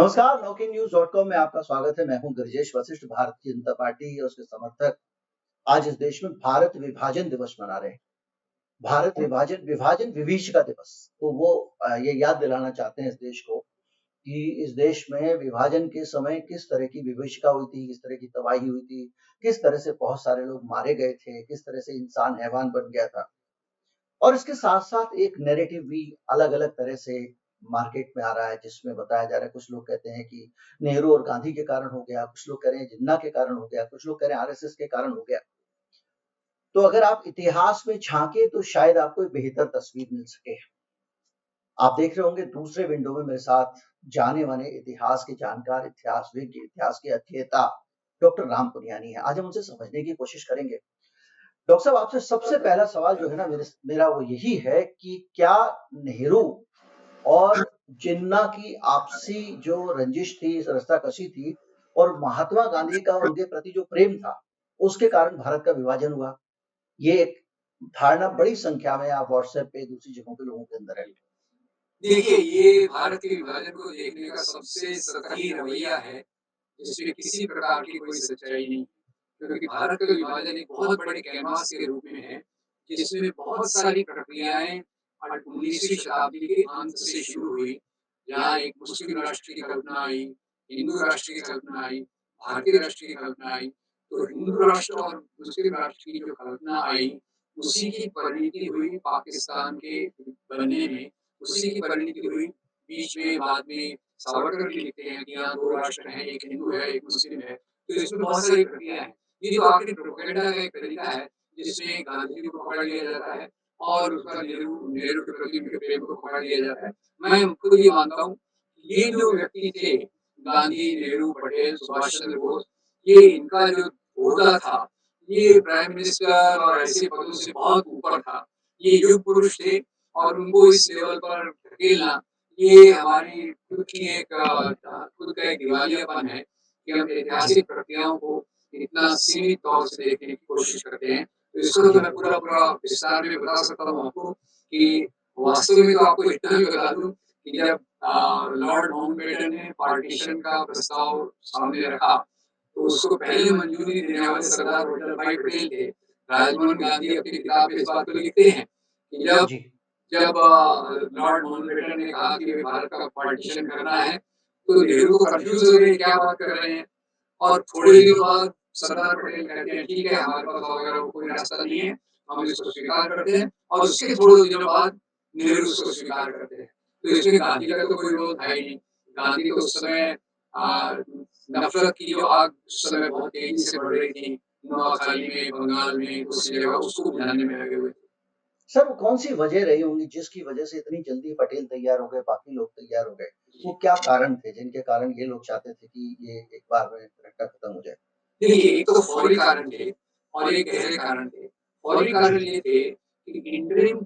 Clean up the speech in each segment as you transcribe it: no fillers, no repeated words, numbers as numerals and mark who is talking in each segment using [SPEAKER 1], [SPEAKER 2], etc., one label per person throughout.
[SPEAKER 1] नमस्कार, नौकिंग न्यूज़.com में आपका स्वागत है। मैं हूं गृजेश वशिष्ठ। भारतीय जनता पार्टी और उसके समर्थक आज इस देश में भारत विभाजन दिवस मना रहे हैं। भारत विभाजन विभाजन विभीषिका दिवस। तो वो ये याद दिलाना चाहते हैं इस देश को कि इस देश में विभाजन के समय किस तरह की विभीषिका हुई थी, किस तरह की तबाही हुई थी, किस तरह से बहुत सारे लोग मारे गए थे, किस तरह से इंसान हैवान बन गया था। और इसके साथ-साथ एक नैरेटिव भी अलग-अलग तरह से मार्केट में आ रहा है, जिसमें बताया जा रहा है, कुछ लोग कहते हैं कि नेहरू और गांधी के कारण हो गया, कुछ लोग कह रहे हैं जिन्ना के कारण हो गया, कुछ लोग कह रहे हैं आरएसएस के कारण हो गया। तो अगर आप इतिहास में झांके तो शायद आपको एक बेहतर तस्वीर मिल सके। आप देख रहे होंगे दूसरे विंडो में मेरे साथ जाने-माने इतिहास के जानकार, इतिहासविद, इतिहास के अध्येता डॉक्टर राम पुनियानी हैं। आज हम उनसे समझने की कोशिश करेंगे। डॉक्टर साहब, आपसे सबसे पहला सवाल जो है ना मेरा वो यही है कि क्या नेहरू और जिन्ना की आपसी जो रंजिश थी, रस्साकशी थी और महात्मा गांधी का उनके प्रति जो प्रेम था, उसके कारण भारत का विभाजन हुआ। ये एक धारणा बड़ी संख्या में आप व्हाट्सएप पे दूसरी जगहों पे लोगों के अंदर है।
[SPEAKER 2] देखिए, ये भारत के विभाजन को देखने का सबसे सतही रवैया है, जिसमें किसी प्रकार की कोई सच्चाई नहीं। क्योंकि भारत का विभाजन एक बहुत बड़े कैनवास के रूप में है, जिसमें बहुत सारी प्रक्रियाएँ 19वीं शताब्दी के अंत से शुरू हुई, जहाँ एक मुस्लिम राष्ट्र की कल्पना आई, हिंदू राष्ट्र की कल्पना आई, भारतीय राष्ट्र की कल्पना आई। तो हिंदू राष्ट्र और मुस्लिम राष्ट्र की जो कल्पना आई, उसी की परिणति हुई पाकिस्तान के बनने में, उसी की परिणति हुई बीच में बाद में सावरकर भी लिखते हैं कि यहाँ 2 राष्ट्र हैं, एक हिंदू है, एक मुस्लिम है। तो इसमें बहुत सारी प्रक्रिया है। ये तो आखिरी प्रोपेगेंडा का एक तरीका है, जिसमें गांधी जी को पकड़ लिया जाता है और उसका नेहरू नेहरू के प्रति उनके प्रेम को पकड़ लिया जाता है। मैं खुद ये मानता हूँ, ये जो व्यक्ति थे, गांधी, नेहरू, पटेल, सुभाष चंद्र बोस, ये इनका जो ओहदा था, ये प्राइम मिनिस्टर और ऐसे पदों से बहुत ऊपर था। ये युग पुरुष थे और उनको इस लेवल पर धकेलना, ये हमारी खुद की एक खुद का एक दिवालियापन है कि हम ऐतिहासिक प्रक्रियाओं को इतना सीमित तौर से देखने की कोशिश करते हैं। तो इसको तो
[SPEAKER 1] जी,
[SPEAKER 2] मैं पूरा-पूरा विस्तार में बता सकता हूँ आपको कि वास्तव में तो आपको इतना भी बता दूँ कि जब लॉर्ड माउंटबेटन ने पार्टीशन का प्रस्ताव सामने रखा, तो उसको पहले मंजूरी देने वाले सरदार वल्लभ भाई पटेल थे। राजमोहन गांधी अपनी किताब में इस बात को लिखते हैं कि जब
[SPEAKER 1] जी,
[SPEAKER 2] जब लॉर्ड माउंटबेटन ने कहा कि भारत का पार्टीशन करना है, तो नेहरू को कन्फ्यूज़ हो गए, क्या बात कर रहे हैं? और थोड़े दिनों बाद सरदार पटेल कहते हैं, ठीक है, हमारे पास और अगर कोई रास्ता नहीं है, हम इसको स्वीकार करते हैं और उसके थोड़े दिनों बाद नेहरू उसको स्वीकार करते हैं। तो इसमें गांधी का तो कोई रोल था ही नहीं। गांधी तो उस समय नफ़रत की जो आग उस समय बहुत तेज़ी से बढ़ रही थी, नोआखाली में, बंगाल में, दूसरी जगह उसको बुझाने में लगे हुए थे।
[SPEAKER 1] सर वो कौन सी वजह रही होंगी जिसकी वजह से इतनी जल्दी पटेल तैयार हो गए, बाकी लोग तैयार हो गए? वो क्या कारण थे जिनके कारण ये लोग चाहते थे कि ये एक बार में रट्टा खत्म हो जाए?
[SPEAKER 2] देखिए, एक तो फौरी कारण थे और एक गहरे कारण थे। फौरी कारण ये थे कि इंटरिम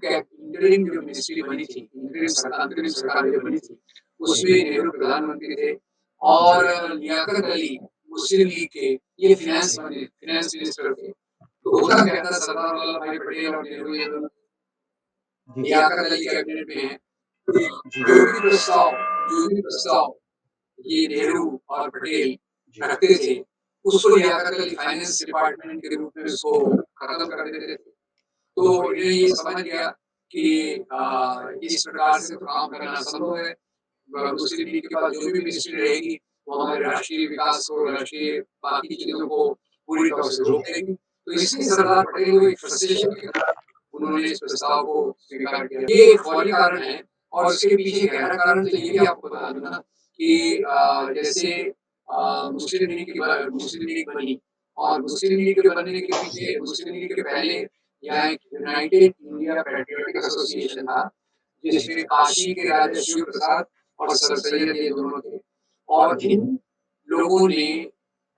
[SPEAKER 2] जो मिनिस्ट्री बनी थी, अंतरिम सरकार जो बनी थी,
[SPEAKER 1] जी,
[SPEAKER 2] उसमें नेहरू प्रधानमंत्री थे और लियाकत अली मुस्लिम लीग के ये फाइनेंस मिनिस्टर थे। तो होता क्या था, सरदार वल्लभ भाई पटेल और नेहरू ये दोनों
[SPEAKER 1] जी,
[SPEAKER 2] लियाकत अली कैबिनेट में हैं।
[SPEAKER 1] जी,
[SPEAKER 2] जो भी प्रस्ताव जो भी प्रस्ताव ये नेहरू और पटेल
[SPEAKER 1] जी,
[SPEAKER 2] रखते थे, उसको लियाकत अली फाइनेंस डिपार्टमेंट के रूप में उसको खत्म कर देते थे। तो इन्हें ये समझ लिया कि इस प्रकार से तो काम करना असंभव है। मुस्लिम लीग के पास जो भी मिनिस्ट्री रहेगी, वो हमारे राष्ट्रीय विकास को, राष्ट्रीय बाकी चीज़ों को पूरी तौर से रोक देगी। तो इसलिए सरदार पटेल को एक फ्रस्ट्रेशन के कारण उन्होंने इस प्रस्ताव को स्वीकार किया। ये एक फौरी कारण है और इसके पीछे गहरा कारण तो ये भी आपको बता दूँ ना कि जैसे मुस्लिम लीग बनी और मुस्लिम लीग के बनने के पीछे मुस्लिम लीग के पहले यहाँ एक यूनाइटेड इंडिया पैट्रियोटिक एसोसिएशन था, जिसमें काशी के राजा शिव प्रसाद और सर सैयद ये दोनों थे। और
[SPEAKER 1] जी,
[SPEAKER 2] इन लोगों ने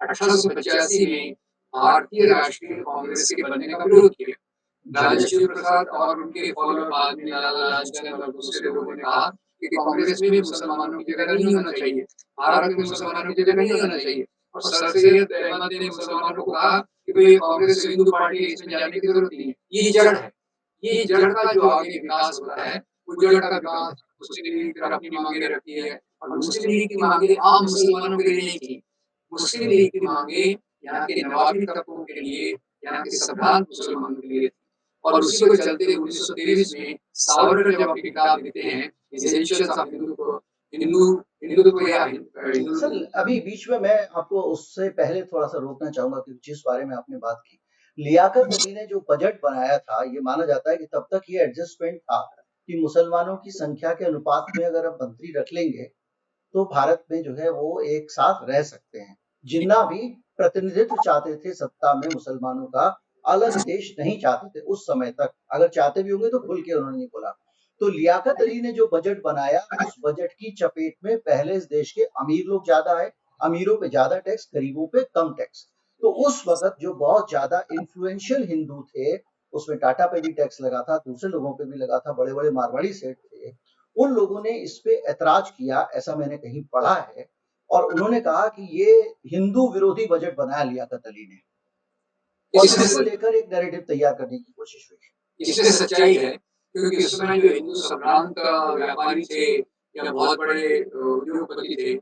[SPEAKER 2] 1885 में भारतीय राष्ट्रीय कांग्रेस के बनने का विरोध किया।
[SPEAKER 1] जी,
[SPEAKER 2] राजा शिव प्रसाद और उनके फॉलोअर बाद में लाला लाजपत और दूसरे लोगों ने कहा कि कांग्रेस में भी मुसलमानों की जगह नहीं होना चाहिए, भारत में मुसलमानों की जगह नहीं होना चाहिए। और सर सैयद अहमद ने मुसलमानों को कहा कि भाई ये कांग्रेस तो हिंदू पार्टी है, इसमें जाने की जरूरत नहीं है। ये जड़ है। ये जड़ का जो आगे विकास होता है, वो जड़ का विकास मुस्लिम लीग फिर अपनी मांगे रखती है, और मुस्लिम लीग की माँगें आम मुसलमानों के लिए नहीं थी। मुस्लिम लीग की माँगें यहाँ के नवाबी तबकों के लिए, यहाँ के संभ्रांत मुसलमानों के लिए थी। और उसी को चलते 1923 में सावरकर जब अपनी किताब लिखते हैं, एसेंशियल्स ऑफ हिंदुत्व या हिंदू।
[SPEAKER 1] सर अभी बीच में मैं आपको उससे पहले थोड़ा-सा रोकना चाहूँगा क्योंकि जिस बारे में आपने बात की, लियाकत अली ने जो बजट बनाया था, ये माना जाता है कि तब तक ये एडजस्टमेंट था कि मुसलमानों की संख्या के अनुपात में अगर आप मंत्री रख लेंगे, तो भारत में जो है वो एक साथ रह सकते हैं। जिन्ना भी प्रतिनिधित्व चाहते थे सत्ता में मुसलमानों का, अलग देश नहीं चाहते थे उस समय तक। अगर चाहते भी होंगे तो खुल के उन्होंने नहीं बोला। तो लियाकत अली ने जो बजट बनाया, उस बजट की चपेट में पहले इस देश के अमीर लोग ज्यादा आए, अमीरों पे ज्यादा टैक्स, गरीबों पे कम टैक्स। तो उस वक्त जो बहुत ज्यादा इन्फ्लुएंशियल हिंदू थे, उसमें टाटा पे भी टैक्स लगा था, दूसरे लोगों पे भी लगा था, बड़े बड़े मारवाड़ी सेठ थे, उन लोगों ने इस पे ऐतराज किया, ऐसा मैंने कहीं पढ़ा है, और उन्होंने कहा कि ये हिंदू विरोधी बजट बनाया लियाकत अली ने, और इसको लेकर एक नैरेटिव तैयार करने की कोशिश हुई।
[SPEAKER 2] इसमें सच्चाई है, क्योंकि उस समय जो हिंदू संभ्रांत व्यापारी थे या बहुत बड़े उद्योगपति थे,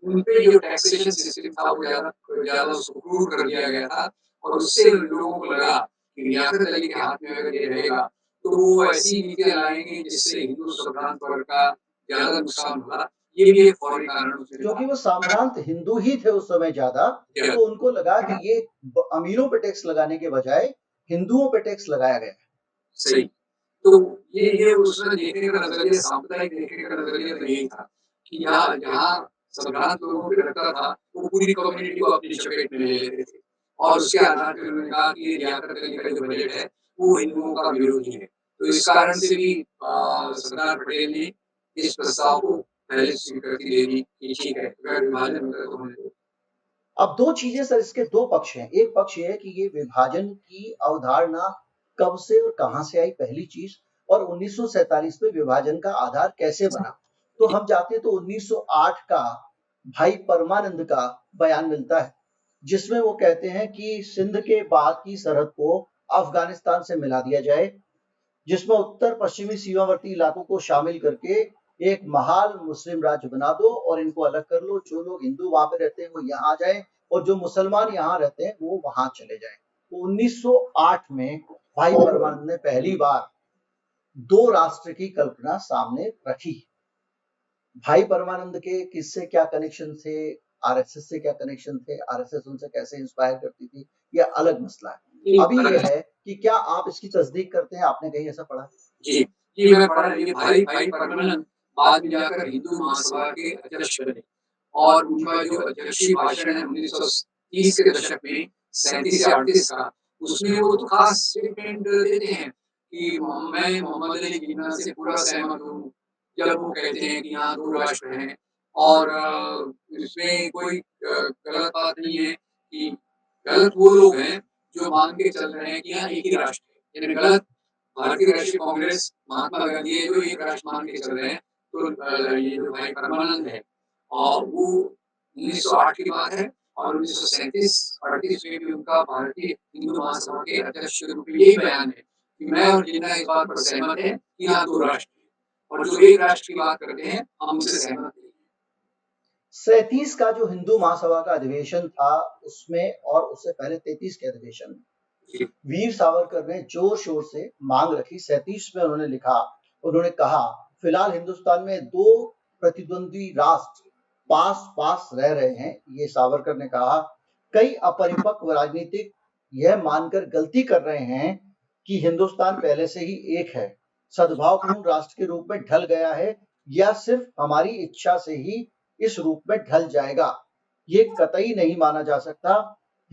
[SPEAKER 2] उन पे जो टैक्सेशन सिस्टम था वो ज़्यादा उसको क्रूर कर दिया गया था और उससे लोगों को लगा कि लियाकत अली के हाथ में अगर ये रहेगा, तो वो ऐसी नीतियाँ लाएँगे जिससे हिंदू संभ्रांत वर्ग का ज़्यादा नुकसान होगा। ये भी एक फौरी कारण उसमें था।
[SPEAKER 1] क्योंकि वो साम्रांत हिंदू ही थे उस समय ज्यादा, तो उनको लगा कि ये अमीरों पे टैक्स लगाने के बजाय हिंदुओं पे टैक्स लगाया गया।
[SPEAKER 2] सही। तो ये उसमें देखने का नज़रिया, सांप्रदायिक देखने का नज़रिया तो यही था कि यहाँ जहाँ संभ्रांत लोगों पे लगता था, वो पूरी कम्युनिटी को अपनी चपेट में ले लेते थे और उसके आधार पे उन्होंने कहा कि ये लियाकत अली का जो बजट है, वो हिंदुओं का विरोधी है। तो इस कारण से भी सरदार पटेल ने इस प्रस्ताव को पहले स्वीकृति दे दी कि ठीक है, अगर विभाजन होता है तो होने दो।
[SPEAKER 1] अब दो चीजें सर, इसके दो पक्ष हैं। एक पक्ष ये है कि ये विभाजन की अवधारणा कब से और कहां से आई, पहली चीज, और 1947 में विभाजन का आधार कैसे बना। तो हम जाते हैं तो 1908 का भाई परमानंद का बयान मिलता है, जिसमें वो कहते हैं कि सिंध के बाद की सरहद को अफगानिस्तान से मिला दिया जाए, जिसमें उत्तर पश्चिमी सीमावर्ती इलाकों को शामिल करके एक महाल मुस्लिम राज्य बना दो और इनको अलग कर लो। जो लोग हिंदू वहां पे रहते हैं वो यहाँ आ जाएं और जो मुसलमान यहाँ रहते हैं वो वहां चले जाएं। तो 1908 में भाई परमानंद ने पहली बार दो राष्ट्र की कल्पना सामने रखी। भाई परमानंद के किससे क्या कनेक्शन थे, आरएसएस से क्या कनेक्शन थे, आरएसएस उनसे कैसे इंस्पायर करती थी, यह अलग मसला है। अभी यह है कि क्या आप इसकी तस्दीक करते हैं, आपने कहीं ऐसा पढ़ा?
[SPEAKER 2] जी, जी मैंने पढ़ा है। ये भाई भाई परमानंद बाद में जाकर हिंदू महासभा के अध्यक्ष बने और उनका जो अध्यक्षीय भाषण है 1930 के दशक में 37 या 38 का, उसमें वो तो खास स्टेटमेंट देते हैं कि मैं मोहम्मद अली जिन्ना से पूरा सहमत हूँ, जब वो कहते हैं कि यहाँ 2 राष्ट्र हैं और इसमें कोई गलत बात नहीं है कि गलत वो लोग हैं जो मान के चल रहे हैं कि यहाँ एक ही राष्ट्र है। यानी गलत भारतीय राष्ट्रीय कांग्रेस, महात्मा गांधी है जो एक राष्ट्र मान के चल रहे हैं। तो ये जो भाई परमानंद है और वो 1908 की बात है और 1937-38 में भी उनका भारतीय हिंदू महासभा के अध्यक्ष के रूप में यही बयान है कि मैं और जिन्ना इस बात पर सहमत है कि यहाँ 2 राष्ट्र हैं और जो एक राष्ट्र की बात करते हैं, हम उनसे सहमत नहीं।
[SPEAKER 1] 37 का जो हिंदू महासभा का अधिवेशन था उसमें, और उससे पहले 33 के अधिवेशन में वीर सावरकर ने जोर शोर से मांग रखी। 37 में उन्होंने लिखा, उन्होंने कहा फिलहाल हिंदुस्तान में दो प्रतिद्वंदी राष्ट्र पास पास रह रहे हैं। ये सावरकर ने कहा, कई अपरिपक्व राजनीतिक यह मानकर गलती कर रहे हैं कि हिंदुस्तान पहले से ही एक है, सद्भावपूर्ण राष्ट्र के रूप में ढल गया है, या सिर्फ हमारी इच्छा से ही इस रूप में ढल जाएगा। ये कतई नहीं माना जा सकता।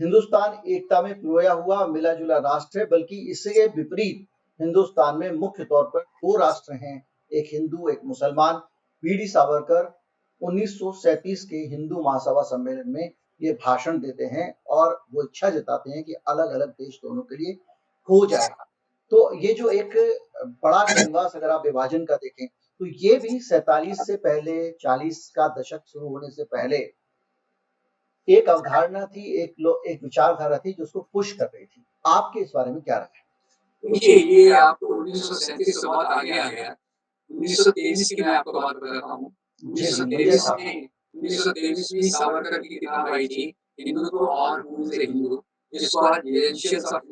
[SPEAKER 1] हिंदुस्तान एकता में पिरोया हुआ मिला जुला राष्ट्र है, बल्कि इसके विपरीत हिंदुस्तान में मुख्य तौर पर दो राष्ट्र हैं, एक हिंदू एक मुसलमान। वी.डी. सावरकर 1937 के हिंदू महासभा सम्मेलन में ये भाषण देते हैं और वो इच्छा जताते हैं कि अलग अलग देश दोनों के लिए हो जाए। तो ये जो एक बड़ा कैनवास अगर आप विभाजन का देखें, तो ये भी 47 से पहले, 40 का दशक शुरू होने से पहले एक अवधारणा थी, एक विचारधारा थी जो उसको पुश कर रही थी। आपके इस बारे में क्या राय है?
[SPEAKER 2] देखिए, ये आपको 1937 से बहुत आगे आ गया। 1923 की मैं आपको बात बताता हूँ।
[SPEAKER 1] जी, जी, मुंजे
[SPEAKER 2] 1923
[SPEAKER 1] साहब।
[SPEAKER 2] में 1923 में सावरकर की किताब आई थी, हिंदुत्व और हूँ से हिंदू, जिसको आज एसेंशियल्स ऑफ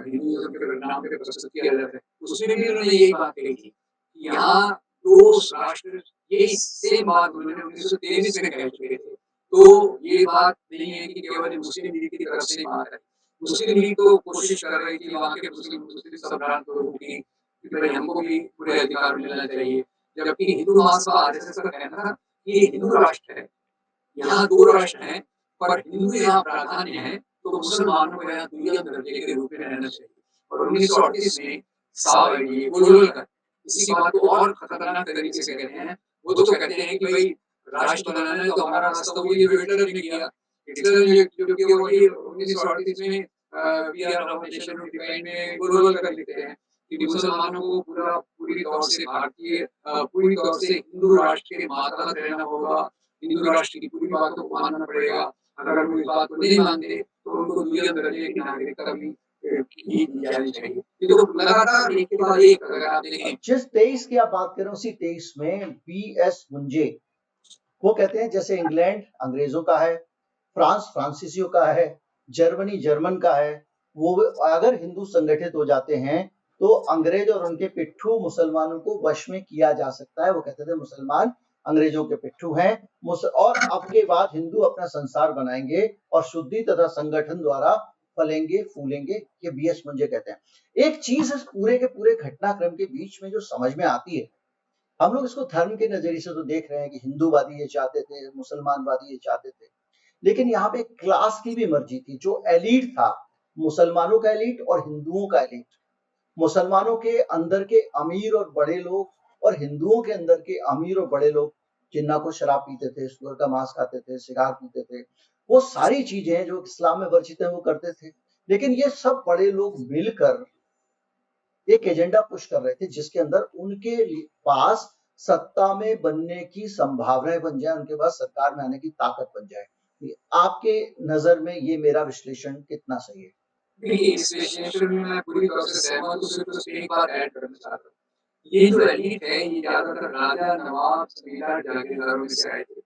[SPEAKER 2] हिंदुइज़्म के नाम पे प्रस्तुत किया जाता है। उसमें भी उन्होंने यही बात कही थी, कि यहाँ 2 राष्ट्र, यही सेम बात उन्होंने 1923 में कह चुके थे। तो ये बात नहीं है कि केवल ये मुस्लिम लीग की तरफ से बात है। मुस्लिम लीग तो कोशिश कर रही थी वहाँ के मुस्लिम मुस्लिम सम्भ्रांत लोगों की, कि भाई हमको भी पूरे अधिकार मिलना चाहिए। जबकि हिंदू महासभा आरएसएस का कहना था कि ये हिंदू राष्ट्र है, यहाँ 2 राष्ट्र हैं, पर हिंदू यहाँ प्राधान्य है, तो मुसलमानों को यहाँ दुय्यम दर्जे के रूप में रहना चाहिए। और 1938 में ये गोलवलकर इसी बात को और खतरनाक तरीके से कहते हैं। वो तो कहते हैं कि भई राष्ट्र बनाना है तो हमारा रास्ता वही है जो हिटलर ने किया। हिटलर ने जो किया वही 1938 में we are our nation of defined में गोलवलकर लिखते हैं कि मुसलमानों को पूरी तौर से पूरी तौर से हिंदू राष्ट्र के मातहत रहना होगा। हिंदू राष्ट्र की पूरी बातों को मानना पड़ेगा। अगर वो इस बात को नहीं मानते, तो उनको दुनिया दर्जे की नागरिकता भी दी जानी चाहिए। ये तो लगातार एक के बाद एक अगर आप देखें।
[SPEAKER 1] जिस 23 की आप बात कर रहे हो, उसी 23 में बीएस मुंजे, वो कहते हैं जैसे इंग्लैंड अंग्रेजों का है, फ्रांस फ्रांसीसियों का है, जर्मनी जर्मन का है, वो अगर हिंदू संगठित हो जाते हैं तो अंग्रेज और उनके पिट्ठू मुसलमानों को वश में किया जा सकता है। वो कहते थे मुसलमान अंग्रेजों के पिट्ठू हैं, और अब के बाद हिंदू अपना संसार बनाएंगे और शुद्धि तथा संगठन द्वारा फलेंगे फूलेंगे। ये बीएस मुंजे कहते हैं। एक चीज इस पूरे के पूरे घटनाक्रम के बीच में जो समझ में आती है, हम लोग इसको धर्म के नजरिए से तो देख रहे हैं कि हिंदूवादी ये चाहते थे, मुसलमानवादी ये चाहते थे, लेकिन यहाँ पे क्लास की भी मर्जी थी। जो एलीट था, मुसलमानों का एलीट और हिंदुओं का एलीट, मुसलमानों के अंदर के अमीर और बड़े लोग और हिंदुओं के अंदर के अमीर और बड़े लोग, जिन्ना को शराब पीते थे, सुअर का मांस खाते थे, सिगार पीते थे, वो सारी चीजें जो इस्लाम में वर्जित है वो करते थे। लेकिन ये सब बड़े लोग मिलकर एक एजेंडा पुश कर रहे थे जिसके अंदर उनके पास सत्ता में बनने की संभावनाएं बन जाए, उनके पास सरकार में आने की ताकत बन जाए। आपके नजर में ये मेरा विश्लेषण कितना सही है?
[SPEAKER 2] देखिए, इस विश्लेषण में मैं पूरी तरह से सहमत हूँ, सिर्फ उसमें एक बात ऐड करना चाहता हूँ। ये जो एलीट है, ये ज़्यादातर राजा, नवाब, जमींदार, जागीरदारों में से आए थे।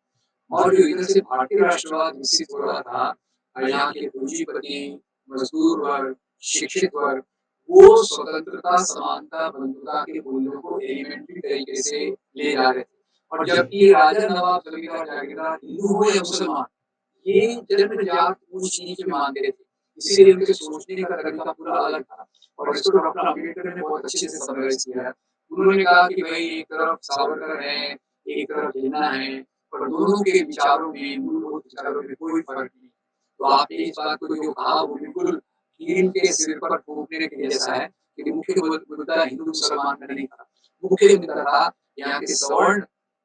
[SPEAKER 2] और जो इधर से भारतीय राष्ट्रवाद विकसित हो रहा था, यहाँ के पूंजीपति, मजदूर वर्ग, शिक्षित वर्ग, वो स्वतंत्रता, समानता, बंधुता के मूल्यों को एलिमेंट्री तरीके से ले जा रहे थे। और जबकि राजा, नवाब, जमींदार, जागीरदार हिंदू हो या मुसलमान, ये जन्मजात ऊंच-नीच में मानते थे। इसीलिए उनके सोचने का तरीका पूरा अलग था। और इसको डॉक्टर अम्बेडकर ने बहुत अच्छे से समराइज़ किया है। उन्होंने कहा कि भई एक तरफ सावरकर हैं, एक तरफ जिन्ना है, और दोनों के विचारों में, मूलभूत विचारों में कोई फ़र्क नहीं। तो आपने इस बात को जो कहा वो बिल्कुल कील के सिर पर ठोकने के जैसा है, क्योंकि मुख्य मुद्दा हिंदू-मुसलमान का नहीं था। मुख्य मुद्दा था यहाँ के सवर्ण,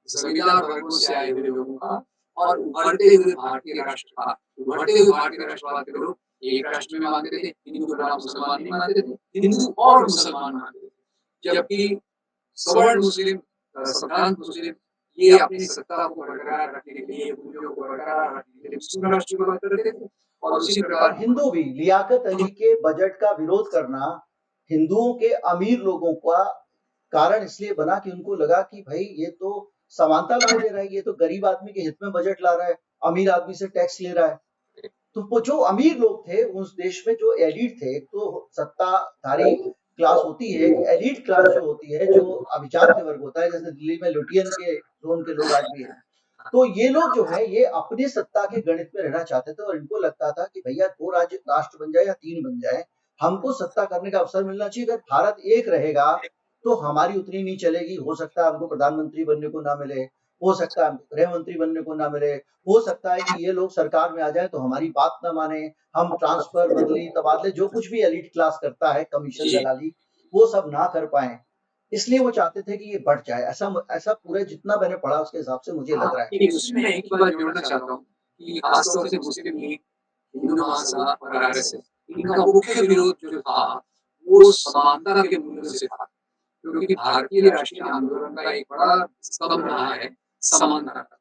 [SPEAKER 2] जमींदार वर्गों से आए हुए लोगों का, और उभरते हुए भारतीय राष्ट्र का। उभरते हुए भारतीय राष्ट्रवाद के लोग एक राष्ट्र में मानते थे, हिंदू को नाम मुसलमान नहीं मानते थे, हिंदू और मुसलमान मानते थे। जबकि सवर्ण मुस्लिम, संभ्रांत मुस्लिम, ये अपनी सत्ता को बरकरार रखने के लिए, मूल्यों को बरकरार रखने के लिए मुस्लिम राष्ट्र की बात करते थे। और उसी
[SPEAKER 1] और
[SPEAKER 2] प्रकार
[SPEAKER 1] हिंदू भी लियाकत अली के बजट का विरोध करना हिंदुओं के अमीर लोगों का कारण इसलिए बना कि उनको लगा कि भाई ये तो समानता लाए दे रहा है, ये तो गरीब आदमी के हित में बजट ला रहा है, अमीर आदमी से टैक्स ले रहा है। तो वो जो अमीर लोग थे उस देश में, जो एलिट थे, एक तो सत्ताधारी क्लास होती है, एक एलिट क्लास जो होती है, जो अभिजात्य वर्ग होता है, जैसे दिल्ली में लुटियन के जोन के लोग आज भी हैं। तो ये लोग जो है ये अपनी सत्ता के गणित में रहना चाहते थे और इनको लगता था कि भैया दो राज्य राष्ट्र बन जाए या तीन बन जाए, हमको सत्ता करने का अवसर मिलना चाहिए। अगर भारत एक रहेगा तो हमारी उतनी नहीं चलेगी। हो सकता है हमको प्रधानमंत्री बनने को ना मिले, हो सकता है हमको गृह मंत्री बनने को ना मिले, हो सकता है कि ये लोग सरकार में आ जाए तो हमारी बात ना माने, हम ट्रांसफर, बदली, तबादले, जो कुछ भी एलिट क्लास करता है, कमीशन,
[SPEAKER 2] जी।
[SPEAKER 1] दलाली, वो सब ना कर पाए। इसलिए वो चाहते थे कि ये बढ़ जाए। ऐसा ऐसा पूरा जितना मैंने पढ़ा उसके हिसाब से मुझे लग रहा है।
[SPEAKER 2] देखिए, उसमें एक ही बात जोड़ना चाहता हूँ कि खास तौर से मुस्लिम लीग, हिंदू महासभा और आरएसएस, इनका मुख्य विरोध जो था, वो समानता के मूल्यों से था। क्योंकि भारतीय राष्ट्रीय आंदोलन का एक बड़ा स्तंभ रहा है समानता का।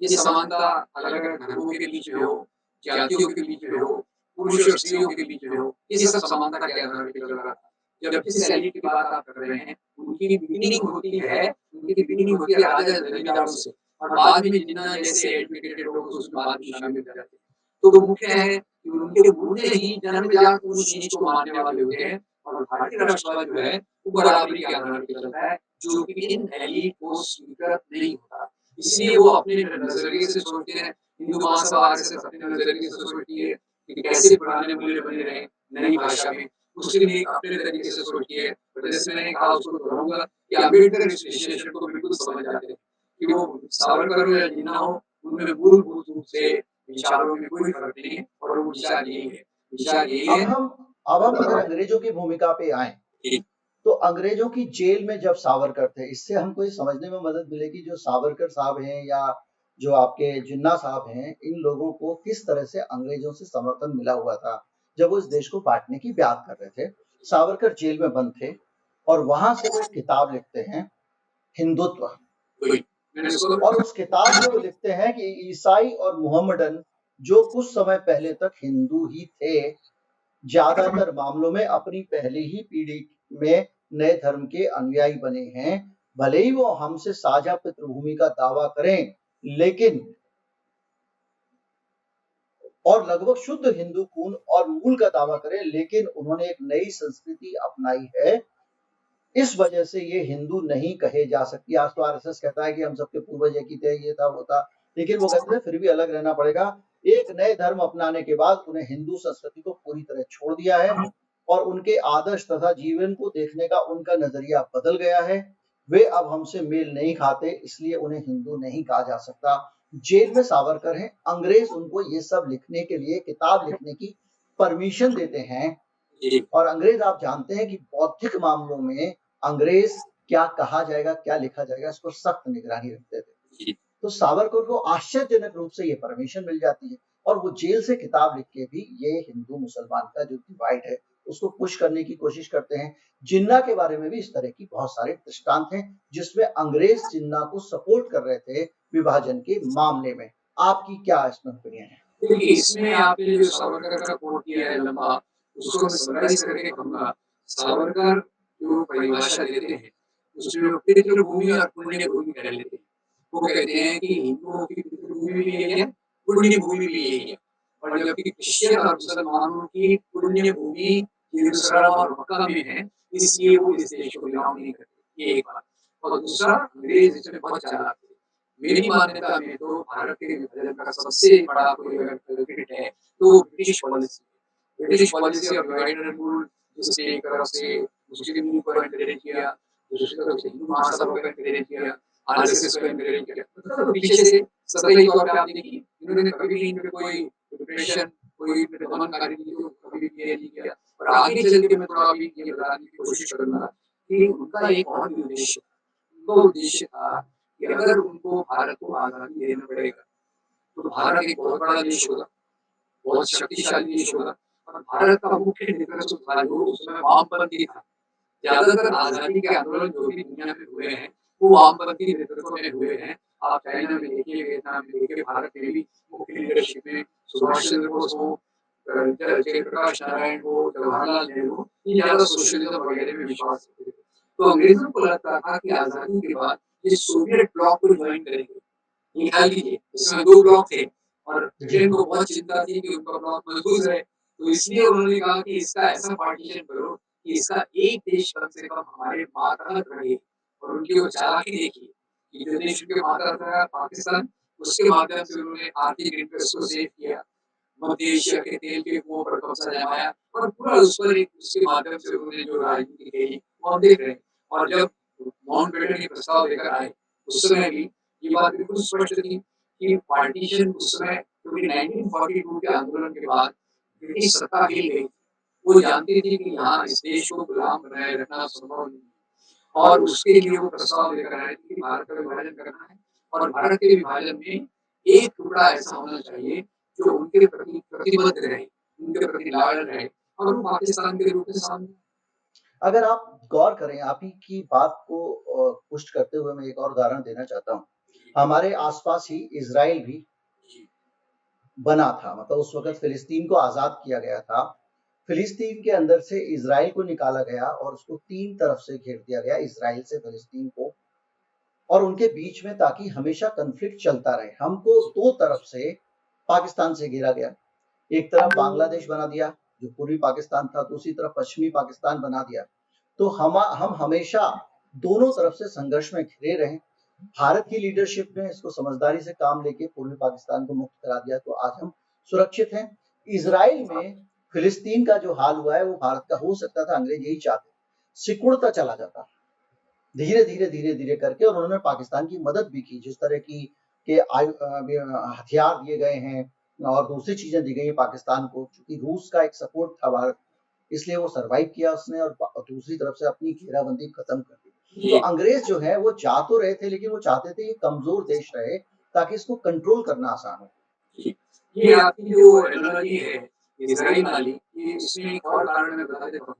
[SPEAKER 2] ये समानता अलग-अलग धर्मों के बीच में हो, जातियों के बीच में हो, पुरुष और स्त्रियों के बीच में हो, ये सब समानता के आधार पे चल रहा था। जब जिस एलिट की बात आप कर रहे हैं, उनकी बिगिनिंग होती है राजा जमींदारों से और बाद में जिन्ना जैसे एडुकेटेड लोग उसमें बाद में शामिल हो जाते हैं। तो वो मुख्य है कि उनके मुद्दे ही जन्मजात उस चीज़ को मानने वाले होते हैं और भारतीय राष्ट्रवाद जो है, वो बराबरी के आधार पे चलता है, जो कि इन एलीट को स्वीकृत नहीं होता। इसलिए वो अपने नज़रिए से सोचते हैं, हिंदू महासभा आरएसएस अपने नज़रिए से सोचती है कि कैसे पुराने मूल्य बने रहें, नई भाषा में। मुस्लिम लीग अपने तरीके से सोचती है, और जैसे मैंने कहा उसको दोहराऊँगा कि अम्बेडकर इस विश्लेषण को बिल्कुल समझ जाते हैं, कि वो सावरकर हो या जिन्ना हो, उनमें मूलभूत रूप से विचारों में कोई फ़र्क नहीं है और वो विचार यही है। विचार यही
[SPEAKER 1] अब
[SPEAKER 2] है
[SPEAKER 1] हम अब हम अगर अंग्रेजों की भूमिका पे आए,
[SPEAKER 2] जी।
[SPEAKER 1] तो अंग्रेजों की जेल में जब सावरकर थे, इससे हमको ये समझने में मदद मिलेगी जो सावरकर साहब हैं या जो आपके जिन्ना साहब हैं, इन लोगों को किस तरह से अंग्रेजों से समर्थन मिला हुआ था जब वो इस देश को बांटने की बात कर रहे थे। सावरकर जेल में बंद थे और वहां से वो एक किताब लिखते हैं, हिंदुत्व।
[SPEAKER 2] वही, मैंने उसको
[SPEAKER 1] और उस किताब में वो लिखते हैं कि ईसाई और मुहम्मदन जो कुछ समय पहले तक हिंदू ही थे, ज्यादातर मामलों में अपनी पहली ही पीढ़ी में नए धर्म के अनुयायी बने हैं। भले ही वो हमसे साझा पितृभूमि का दावा करें, लेकिन और लगभग शुद्ध हिंदू खून और मूल का दावा करें, लेकिन उन्होंने एक नई संस्कृति अपनाई है। इस वजह से ये हिंदू नहीं कहे जा सकती। आज तो आरएसएस कहता है कि हम सबके पूर्वज एक ही थे, ये था वो था, लेकिन वो कहते हैं फिर भी अलग रहना पड़ेगा। एक नए धर्म अपनाने के बाद उन्हें हिंदू संस्कृति को पूरी तरह छोड़ दिया है और उनके आदर्श तथा जीवन को देखने का उनका नजरिया बदल गया है। वे अब हमसे मेल नहीं खाते, इसलिए उन्हें हिंदू नहीं कहा जा सकता। जेल में सावरकर हैं, अंग्रेज उनको ये सब लिखने के लिए, किताब लिखने की परमिशन देते हैं।
[SPEAKER 2] जी।
[SPEAKER 1] और अंग्रेज आप जानते हैं कि बौद्धिक मामलों में अंग्रेज क्या कहा जाएगा, क्या लिखा जाएगा, इस पर सख्त निगरानी रखते थे।
[SPEAKER 2] जी।
[SPEAKER 1] तो सावरकर को आश्चर्यजनक रूप से ये परमिशन मिल जाती है और वो जेल से किताब लिख के भी ये हिंदू मुसलमान का जो डिवाइड है उसको पुश करने की कोशिश करते हैं। जिन्ना के बारे में भी इस तरह की बहुत सारे दृष्टांत हैं जिसमें अंग्रेज जिन्ना को सपोर्ट कर रहे थे विभाजन के मामले में। आपकी क्या इसमें ओपिनियन है?
[SPEAKER 2] देखिए, इसमें आपने जो सावरकर का कोट किया है लंबा, उसको मैं समराइज़ करके कहूँगा, सावरकर जो परिभाषा देते हैं, उसमें वो पितृभूमि और पुण्य भूमि कह लेते हैं। वो कहते हैं कि हिंदुओं की पितृभूमि भी यही है, पुण्य भूमि भी यही है और जबकि क्रिश्चियन और मुसलमानों की पुण्य भूमि यरूशलेम और मक्का में है, इसलिए वो इस देश को बिलॉन्ग नहीं करते, ये एक बात। और दूसरा, अंग्रेज़ इसमें बहुत चालाक थे। मेरी मान्यता में तो भारत के विभाजन का सबसे बड़ा कोई अगर कल्प्रिट है, तो British policy. British policy of divide and rule जिसने एक तरफ से मुस्लिम लीग को एनकरेज किया, दूसरी तरफ से हिंदू महासभा को एनकरेज किया, आरएसएस को एनकरेज किया। मतलब पीछे से सतही तौर पे आप देखिए, इन्होंने कभी भी इन पे कोई डिप्रेशन, कोई इन पे दमनकारी नीतियों को कभी भी ये नहीं किया। और आगे चल के मैं थोड़ा अभी ये बताने की कोशिश करूँगा कि उनका एक और भी उद्देश्य था। उनका उद्देश्य था कि अगर उनको भारत को आज़ादी देना पड़ेगा, तो भारत एक बहुत बड़ा देश होगा, बहुत शक्तिशाली देश होगा और भारत का मुख्य नेतृत्व था जो उस समय वामपंथी था। ज़्यादातर आज़ादी के आंदोलन जो भी दुनिया में हुए हैं, वो वामपंथी नेतृत्व में हुए हैं। आप चाइना में देखिए, वियतनाम में देखिए, भारत में भी मुख्य लीडरशिप में सुभाष चंद्र बोस हो, जयप्रकाश नारायण हो, जवाहरलाल नेहरू हो, ये ज़्यादा सोशलिज्म वगैरह में विश्वास रखते थे। तो अंग्रेज़ों को लगता था कि आज़ादी के बाद ये सोवियत ब्लॉक को ज्वाइन करेंगे। ये ख्याल कीजिए, उसमें 2 ब्लॉक थे और ब्रिटेन को बहुत चिंता थी कि उनका ब्लॉक महफूज रहे। तो इसलिए उन्होंने कहा कि इसका ऐसा पार्टीशन करो कि इसका एक देश कम से कम हमारे मातहत रहे और उनकी वो चालाकी देखिए कि जो देश उनके मातहत रहा पाकिस्तान, उसके माध्यम से उन्होंने आर्थिक इंटरेस्ट को सेव किया। मध्य एशिया के तेल के कुओं पर कब्जा जमाया और पूरा उस पर एक उसके माध्यम से उन्होंने जो राजनीति करी, वो हम देख रहे हैं। और जब माउंटबेटन ये प्रस्ताव लेकर आए, उस समय भी ये बात बिल्कुल स्पष्ट थी कि पार्टीशन उस समय क्योंकि 1942 के आंदोलन के बाद ब्रिटिश सत्ता हिल गई। वो जानती थी कि यहाँ इस देश को गुलाम बनाए रखना संभव नहीं है और उसके लिए वो प्रस्ताव लेकर आए थे कि भारत का विभाजन करना है और भारत के विभाजन में एक टुकड़ा ऐसा होना चाहिए जो उनके प्रति प्रतिबद्ध रहे, उनके प्रति लॉयल रहे और वो पाकिस्तान के रूप में सामने।
[SPEAKER 1] अगर आप गौर करें, आप ही की बात को पुष्ट करते हुए मैं एक और उदाहरण देना चाहता हूँ। हमारे आसपास ही इज़राइल भी बना था, मतलब उस वक़्त फ़िलिस्तीन को आज़ाद किया गया था। फिलिस्तीन के अंदर से इज़राइल को निकाला गया और उसको 3 तरफ से घेर दिया गया, इज़राइल से फिलिस्तीन को, और उनके बीच में, ताकि हमेशा कॉन्फ्लिक्ट चलता रहे। हमको 2 तरफ से पाकिस्तान से घेरा गया। एक तरफ बांग्लादेश बना दिया जो पूर्वी पाकिस्तान था, दूसरी तरफ पश्चिमी पाकिस्तान बना दिया। तो हम हमेशा दोनों तरफ से संघर्ष में घिरे रहे। भारत की लीडरशिप ने इसको समझदारी से काम लेके पूर्वी पाकिस्तान को मुक्त करा दिया, तो आज हम सुरक्षित हैं। इजराइल में फिलिस्तीन का जो हाल हुआ है वो भारत का हो सकता था, अंग्रेज यही चाहते, सिकुड़ता चला जाता धीरे धीरे करके, और उन्होंने पाकिस्तान की मदद भी की, जिस तरह की के हथियार दिए गए हैं और दूसरी चीजें दी गई हैं पाकिस्तान को, क्योंकि रूस का एक सपोर्ट था भारत, इसलिए वो सरवाइव किया उसने, और दूसरी तरफ से अपनी घेराबंदी खत्म कर दी। तो अंग्रेज जो है वो जा तो रहे थे, लेकिन वो चाहते थे ये कमजोर देश रहे ताकि इसको कंट्रोल करना आसान हो।
[SPEAKER 2] ये आपकी जो एनालॉजी है इजराइल वाली, ये इसमें एक और कारण मैं बता देता हूँ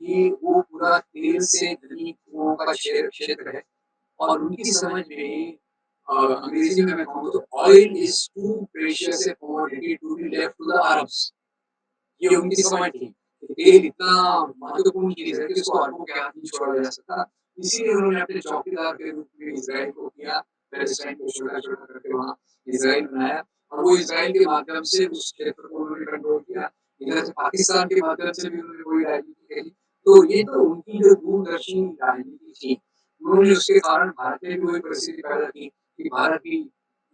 [SPEAKER 2] कि वो पूरा तेल से धनी लोगों का क्षेत्र है, और उनकी समझ में अंग्रेजी में मैं कहूँ तो oil is too precious a commodity to be left to the Arabs. ये उनकी समझ थी। तेल इतना महत्वपूर्ण चीज है कि इसको अरबों के हाथ नहीं छोड़ा जा सकता। इसीलिए उन्होंने अपने चौकीदार के रूप में इजराइल को किया, पैलेस्टाइन को छोटा-छोटा करके वहाँ इजराइल बनाया, और वो इजराइल के माध्यम से उस क्षेत्र को उन्होंने कंट्रोल किया। इधर से पाकिस्तान के माध्यम से भी उन्होंने वही राजनीति करी। तो ये तो उनकी जो दूरदर्शी राजनीति थी, उन्होंने उसके कारण भारत में भी वही परिस्थिति पैदा की कि भारत भी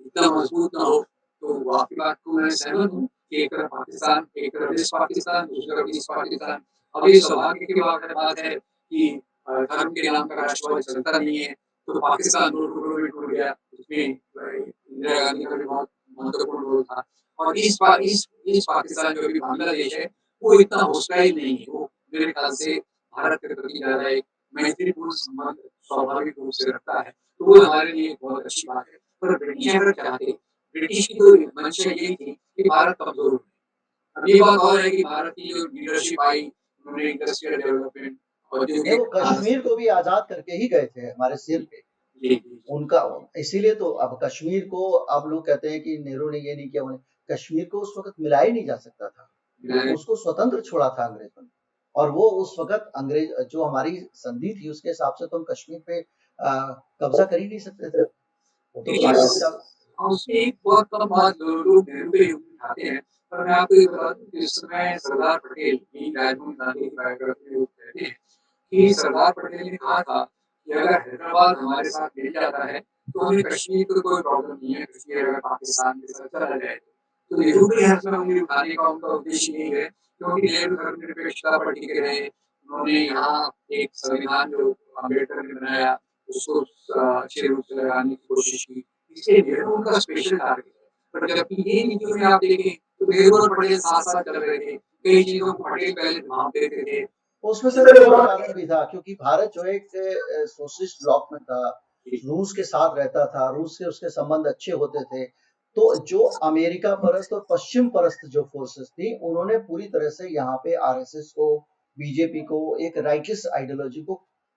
[SPEAKER 2] इतना मजबूत ना हो। तो आपकी बात को मैं सहमत हूँ कि एक तरफ पाकिस्तान, एक तरफ वेस्ट पाकिस्तान, दूसरी तरफ ईस्ट पाकिस्तान। अब ये सौभाग्य की बात है कि धर्म के नाम का राष्ट्रवाद चलता नहीं है, तो पाकिस्तान 2 टुकड़ों में टूट गया। उसमें इंदिरा गांधी का भी बहुत महत्वपूर्ण रोल था। और ईस्ट पाकिस्तान जो अभी बांग्लादेश है, वो इतना होस्टाइल नहीं है। वो मेरे ख्याल से भारत के प्रति ज़्यादा एक मैत्रीपूर्ण संबंध स्वाभाविक रूप से रखता है। तो वो हमारे लिए एक बहुत अच्छी बात है। पर ब्रिटिश अगर चाहते, ब्रिटिश की तो मंशा यही थी कि भारत कमजोर हो। अब ये बात और है कि भारत की जो लीडरशिप आई, उन्होंने इंडस्ट्रियल डेवलपमेंट,
[SPEAKER 1] नहीं, वो
[SPEAKER 2] औद्योगिक
[SPEAKER 1] कश्मीर को भी आजाद करके ही गए थे हमारे सिर पे।
[SPEAKER 2] जी, जी।
[SPEAKER 1] उनका इसीलिए तो अब कश्मीर को, अब लोग कहते हैं कि नेहरू ने ये नहीं किया, उन्हें कश्मीर को उस वक्त मिला ही नहीं जा सकता था, उसको स्वतंत्र छोड़ा था अंग्रेजों ने। और वो उस वक्त अंग्रेज जो हमारी संधि थी उसके हिसाब से तो हम कश्मीर पे कब्जा कर ही नहीं सकते थे, वो तो भारत का।
[SPEAKER 2] उसमें एक बहुत कम बात लोग नेहरू पे उठाते हैं, पर मैं आपको ये बता दूं कि इस समय सरदार पटेल की राजीव गांधी की बायोग्राफी में वो कहते हैं कि सरदार पटेल ने कहा था कि अगर हैदराबाद हमारे साथ मिल जाता है तो हमें कश्मीर को कोई प्रॉब्लम नहीं है, कश्मीर अगर पाकिस्तान के साथ चला जाए तो नेहरू के हर समय उंगली उठाने का उनका उद्देश्य यही है, क्योंकि नेहरू धर्मनिरपेक्षता पर टिके रहे। उन्होंने यहाँ एक संविधान जो अम्बेडकर ने बनाया उसको अच्छे रूप से लगाने की कोशिश की, इसलिए नेहरू उनका स्पेशल टारगेट है। पर जबकि ये नीतियों में आप देखें तो नेहरू और पटेल साथ-साथ चल रहे थे, कई चीज़ों को पटेल पहले भाप देते थे।
[SPEAKER 1] उसमें सर एक और कारण भी था, क्योंकि भारत जो एक सोशलिस्ट ब्लॉक में था, रूस के साथ रहता था, रूस से उसके संबंध अच्छे होते थे। तो जो अमेरिका परस्त और पश्चिम परस्त जो फोर्सेस थी, उन्होंने पूरी तरह से यहाँ पे आरएसएस को, बीजेपी को, एक राइटिस्ट आइडियोलॉजी को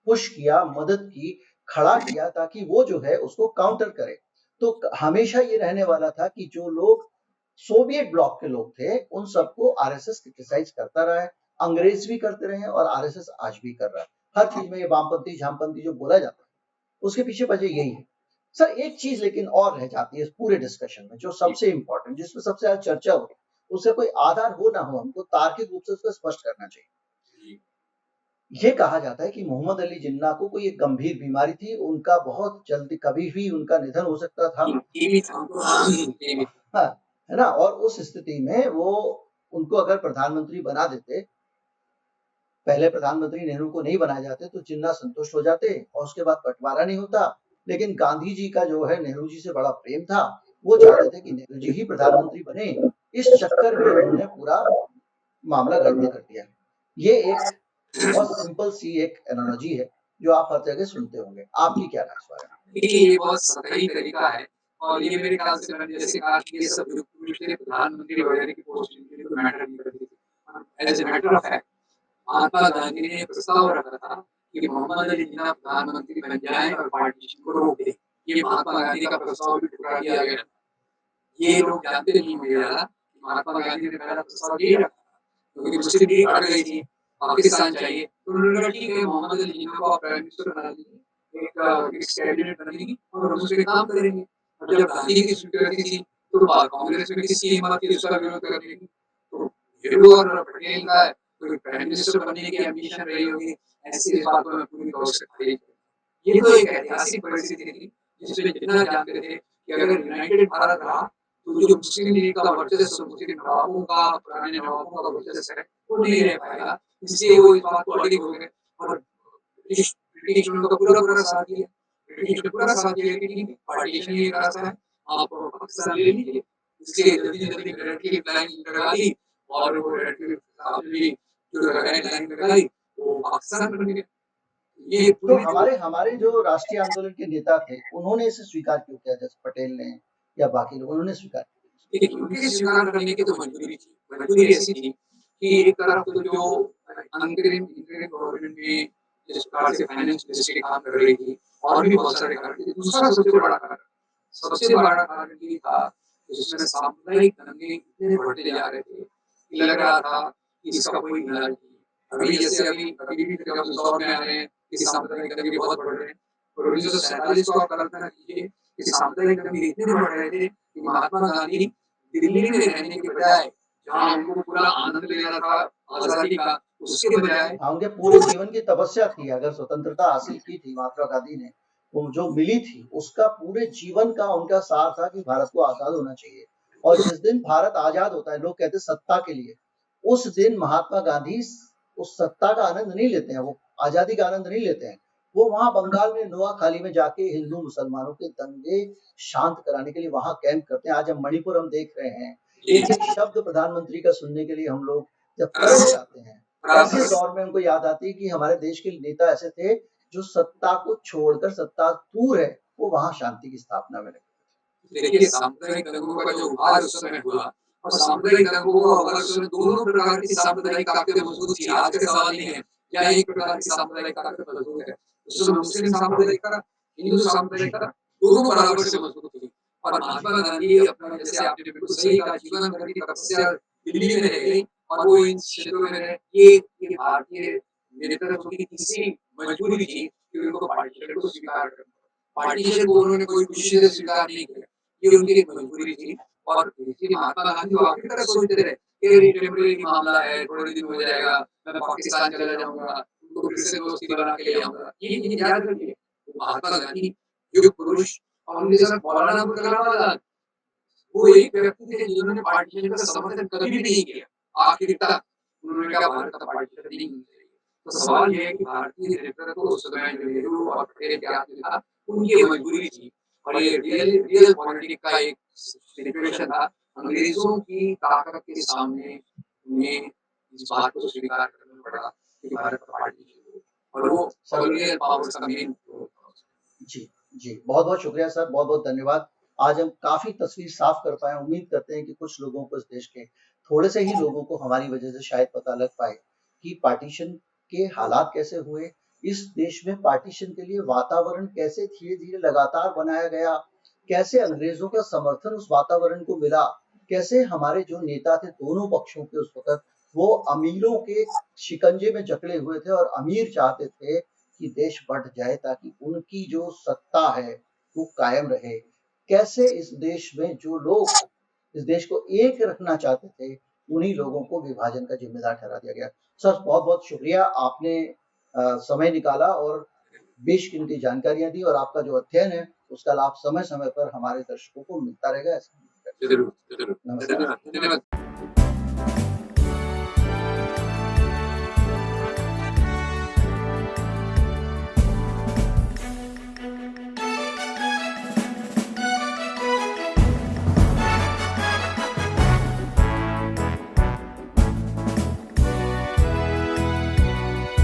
[SPEAKER 1] पुश किया, मदद की, खड़ा किया, ताकि वो जो है उसको काउंटर करे। तो हमेशा ये रहने वाला था कि जो लोग सोवियत ब्लॉक के लोग थे, उन सबको आरएसएस क्रिटिसाइज करता रहा है, अंग्रेज भी करते रहे हैं और आरएसएस आज भी कर रहा है। हर चीज में ये वामपंथी झामपंथी जो बोला जाता है, उसके पीछे वजह यही है। सर एक चीज लेकिन और रह जाती है इस पूरे डिस्कशन में, जो सबसे इंपॉर्टेंट, जिसमें सबसे ज्यादा चर्चा हो, उससे कोई आधार हो ना हो, हमको तार्किक रूप से उसको स्पष्ट करना चाहिए। ये कहा जाता है कि मोहम्मद अली जिन्ना को कोई एक गंभीर बीमारी थी, उनका बहुत जल्दी कभी भी उनका निधन हो सकता था। हाँ, है ना? और उस स्थिति में वो उनको अगर प्रधानमंत्री बना देते, पहले प्रधानमंत्री नेहरू को नहीं बनाए जाते, तो जिन्ना संतुष्ट हो जाते और उसके बाद बंटवारा नहीं होता। लेकिन गांधी जी का जो है नेहरू जी से बड़ा प्रेम था, वो चाहते थे कि नेहरू जी ही प्रधानमंत्री बने। इस चक्कर में उन्होंने पूरा मामला गड़बड़ कर दिया। ये एक बहुत सिंपल सी एक एनालॉजी है जो आप हर जगह सुनते होंगे। आपकी क्या राय है इस बारे में?
[SPEAKER 2] देखिए, ये बहुत सही तरीका है, और ये मेरे ख्याल से मैंने जैसे कहा कि ये सब जो पिछले प्रधानमंत्री वगैरह की पोस्ट इनके लिए तो मैटर नहीं करती थी। As a matter of fact Mahatma Gandhi ने एक प्रस्ताव रखा था कि मोहम्मद अली जिन्ना प्रधानमंत्री बन जाएँ और पार्टीशन को रोक दें। ये महात्मा गांधी का प्रस्ताव भी ठुकरा दिया गया। ये लोग जानते नहीं होंगे ज़्यादा कि महात्मा गांधी ने पहला प्रस्ताव यही रखा था, क्योंकि मुस्लिम लीग अड़ गई थी, पाकिस्तान चाहिए, तो उन्होंने कहा ठीक है मोहम्मद अली जिन्ना को आप प्राइम मिनिस्टर बना दीजिए, एक कैबिनेट बनेगी और हम उस पे काम करेंगे। और जब गांधी की स्वीकृति थी, तो कांग्रेस में किसकी हिम्मत थी उसका विरोध करने की? तो नेहरू और पटेल का कोई प्राइम मिनिस्टर बनने की एम्बिशन रही होगी, ऐसी इस बात को मैं पूरी तौर से खारिज करता हूं। ये तो एक ऐतिहासिक परिस्थिति थी, जिसमें जितना जानते थे कि अगर यूनाइटेड भारत रहा, तो जो मुस्लिम लीग का वर्चस्व, मुस्लिम नवाबों का, पुराने नवाबों का वर्चस्व है, वो नहीं रह पाएगा। इसलिए वो इस बात को अड़िग हो गए और ब्रिटिश ब्रिटिश ने उनका पूरा साथ दिया। ब्रिटिश ने पूरा साथ दिया कि ठीक है, पार्टीशन ही एक रास्ता है, आप पाकिस्तान ले लीजिए। इसलिए जल्दी-जल्दी रेड क्लिफ लाइन लगा दी और वो रेड क्लिफ साहब ने जो रेड लाइन लगाई, वो पाकिस्तान बन गया। ये
[SPEAKER 1] तो
[SPEAKER 2] पूरी जो
[SPEAKER 1] हमारे जो राष्ट्रीय आंदोलन के नेता थे, उन्होंने इसे स्वीकार क्यों किया? जैसे पटेल ने या बाकी लोग, उन्होंने स्वीकार किया।
[SPEAKER 2] देखिए, उनके स्वीकार करने की तो मजबूरी थी। मजबूरी ऐसी थी कि एक तरफ तो जो अंतरिम इंटरिम गवर्नमेंट में जिस प्रकार से फाइनेंस मिनिस्ट्री काम कर रही थी और भी बहुत सारे कारण थे। दूसरा सबसे बड़ा कारण ये था कि इसमें सामुदायिक दंगे इतने बढ़ते जा रहे थे कि लग रहा था कि इसका कोई इलाज नहीं। अभी भी फिर हम उस दौर में आ रहे हैं कि सामुदायिक दंगे बहुत बढ़ रहे हैं। और 1947 को आप कल्पना कीजिए कि सामुदायिक दंगे इतने बढ़ रहे थे कि महात्मा गांधी दिल्ली में रहने के बजाय, जहाँ उनको पूरा आनंद लेना था आज़ादी का, उसके बजाय
[SPEAKER 1] हाँ, उनके पूरे जीवन की तपस्या थी। अगर स्वतंत्रता हासिल की थी महात्मा गांधी ने, वो जो मिली थी, उसका पूरे जीवन का उनका सार था कि भारत को आज़ाद होना चाहिए। और जिस दिन भारत आज़ाद होता है, लोग कहते हैं सत्ता के लिए, उस दिन महात्मा गांधी उस सत्ता का आनंद नहीं लेते हैं, वो आज़ादी का आनंद नहीं लेते हैं। वो वहाँ बंगाल में नोआखाली में जाके हिंदू मुसलमानों के दंगे शांत कराने के लिए वहाँ कैंप करते हैं। आज हम मणिपुर हम देख रहे हैं, एक-एक शब्द प्रधानमंत्री का सुनने के लिए हम लोग जब तरस जाते हैं। ऐसे दौर में उनको याद आती है कि हमारे देश के नेता ऐसे थे जो सत्ता को छोड़कर, सत्ता दूर है, वो वहां शांति की स्थापना में लगे।
[SPEAKER 2] देखिए, सामुदायिक दंगों का जो उभार उस समय हुआ और सामुदायिक दंगों का उभार उस समय दोनों प्रकार की सामुदायिक ताकतें मजबूत थी। आज का सवाल नहीं है क्या एक प्रकार की सामुदायिक ताकत मजबूत है। उस समय मुस्लिम सामुदायिक था, हिंदू सामुदायिक था, दोनों बराबर से मजबूत थी। और महात्मा गांधी अपना, जैसे आपने बिल्कुल सही कहा, जीवन भर की तपस्या दिल्ली में रह गई और वो इन क्षेत्रों में रहे। ये भारतीय नेतृत्व की तीसरी मजबूरी थी कि उनको पार्टीशन को स्वीकार करना। पार्टीशन को उन्होंने कोई खुशी से स्वीकार नहीं किया, ये उनकी एक मजबूरी थी। और देखिए, महात्मा गांधी तो आपकी तरह सोचते रहे कि ये टेम्परेरी मामला है, थोड़े दिन हो जाएगा, मैं पाकिस्तान चला जाऊंगा, उनको फिर से दोस्ती बना के ले आऊंगा। ये याद रखिए, महात्मा गांधी युग पुरुष और उनके साथ मौलाना अबुल कलाम आजाद, वो एक व्यक्ति थे जिन्होंने पार्टीशन का समर्थन कभी भी नहीं किया। आखिर तक उन्होंने कहा भारत का पार्टीशन नहीं होना चाहिए। तो सवाल ये है कि भारतीय नेतृत्व उस समय जो नेहरू और पटेल के हाथ में था, उनकी मजबूरी थी। और ये रियल रियल पॉलिटिक्स का एक सिचुएशन था। अंग्रेजों की ताकत के सामने उन्हें इस बात को स्वीकार करना पड़ा कि भारत का पार्टीशन हो और वो कॉलोनियल पावर्स का मेन रोल था।
[SPEAKER 1] जी, जी। बहुत-बहुत शुक्रिया सर, बहुत-बहुत धन्यवाद। आज हम काफ़ी तस्वीर साफ कर पाए। उम्मीद करते हैं कि कुछ लोगों को, इस देश के थोड़े से ही लोगों को हमारी वजह से शायद पता लग पाए कि पार्टीशन के हालात कैसे हुए, इस देश में पार्टीशन के लिए वातावरण कैसे धीरे-धीरे लगातार बनाया गया, कैसे अंग्रेज़ों का समर्थन उस वातावरण को मिला, कैसे हमारे जो नेता थे दोनों पक्षों के उस वक़्त, वो अमीरों के शिकंजे में जकड़े हुए थे और अमीर चाहते थे कि देश बढ़ जाए ताकि उनकी जो सत्ता है वो कायम रहे। कैसे इस देश में जो लोग इस देश को एक रखना चाहते थे, उन्हीं लोगों को विभाजन का जिम्मेदार ठहरा दिया गया। सर, बहुत-बहुत शुक्रिया, आपने समय निकाला और बेशकीमती जानकारियाँ दी और आपका जो अध्ययन है उसका लाभ समय-समय पर हमारे दर्शकों को मिलता रहेगा, ऐसा उम्मीद करते हैं।
[SPEAKER 2] जरूर जरूर,
[SPEAKER 1] नमस्कार।
[SPEAKER 2] धन्यवाद धन्यवाद।